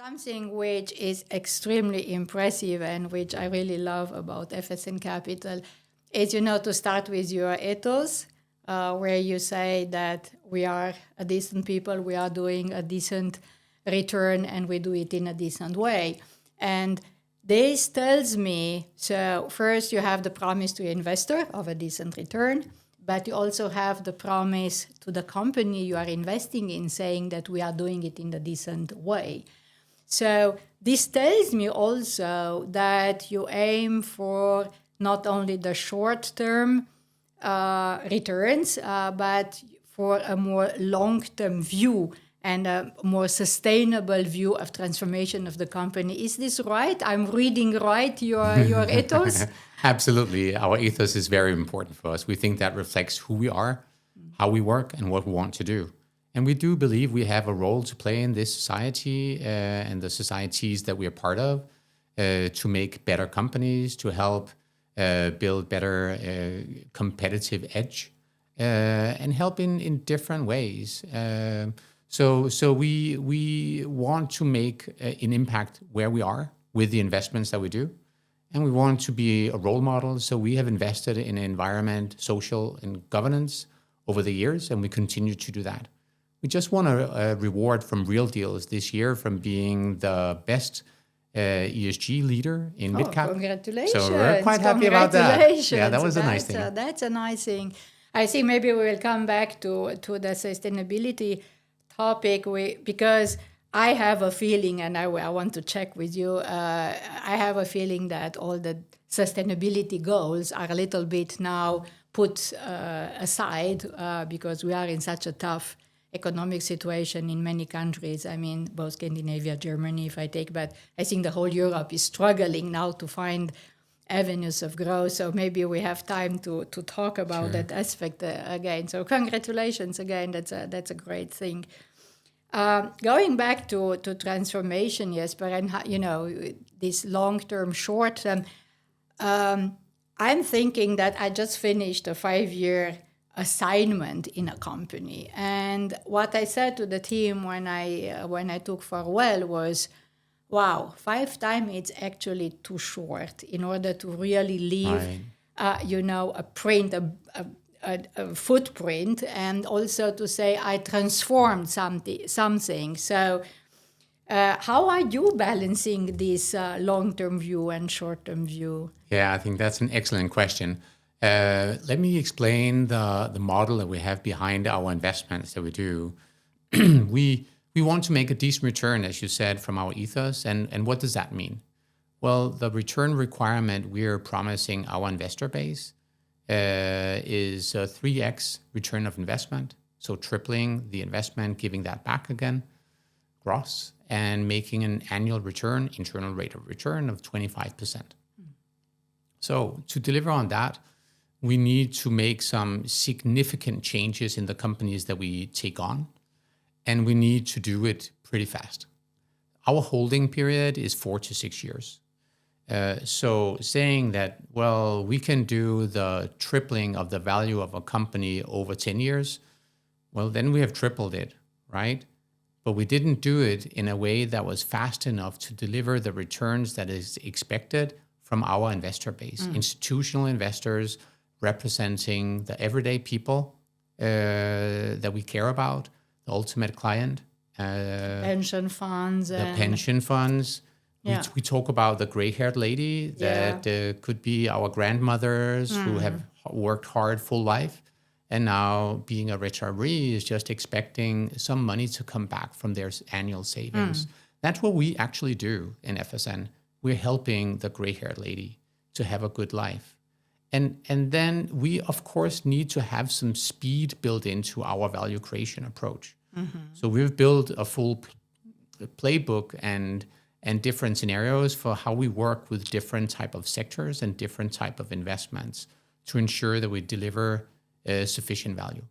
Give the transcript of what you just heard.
Something which is extremely impressive and which I really love about FSN Capital is, to start with your ethos, where you say that we are a decent people, we are doing a decent return, and we do it in a decent way. And this tells me, so first you have the promise to your investor of a decent return, but you also have the promise to the company you are investing in, saying that we are doing it in a decent way. So this tells me also that you aim for not only the short-term returns, but for a more long-term view and a more sustainable view of transformation of the company. Is this right? I'm reading right your ethos? Absolutely. Our ethos is very important for us. We think that reflects who we are, how we work, and what we want to do. And we do believe we have a role to play in this society and the societies that we are part of to make better companies, to help build better competitive edge and help in different ways. So we want to make an impact where we are with the investments that we do. And we want to be a role model. So we have invested in environment, social, and governance over the years, and we continue to do that. We just won a reward from Real Deals this year from being the best ESG leader in midcap. Congratulations. So we're quite happy about that. Yeah, that was a nice thing. That's a nice thing. I think maybe we will come back to the sustainability topic because I have a feeling, and I want to check with you, I have a feeling that all the sustainability goals are a little bit now put aside because we are in such a tough economic situation in many countries. I mean, both Scandinavia, Germany, if I take, but I think the whole Europe is struggling now to find avenues of growth. So maybe we have time to talk about that aspect again. So congratulations again. That's a great thing. Going back to transformation, Jesper, and this long-term, short-term, I'm thinking that I just finished a 5-year assignment in a company, and what I said to the team when I took farewell was, "Wow, 5 times it's actually too short in order to really leave, a print, a footprint, and also to say I transformed something." So, how are you balancing this long-term view and short-term view? Yeah, I think that's an excellent question. Let me explain the model that we have behind our investments that we do. We want to make a decent return, as you said, from our ethos. And what does that mean? Well, the return requirement we're promising our investor base is a 3x return of investment. So tripling the investment, giving that back again, gross, and making an annual return, internal rate of return of 25%. So to deliver on that, we need to make some significant changes in the companies that we take on, and we need to do it pretty fast. Our holding period is 4 to 6 years. So saying that, well, we can do the tripling of the value of a company over 10 years, well, then we have tripled it, right? But we didn't do it in a way that was fast enough to deliver the returns that is expected from our investor base, institutional investors representing the everyday people that we care about, the ultimate client. Pension funds. The pension funds. Yeah. We talk about the gray-haired lady that could be our grandmothers who have worked hard full life, and now being a retiree is just expecting some money to come back from their annual savings. That's what we actually do in FSN. We're helping the gray-haired lady to have a good life. And then we, of course, need to have some speed built into our value creation approach. So we've built a full playbook and different scenarios for how we work with different type of sectors and different type of investments to ensure that we deliver sufficient value.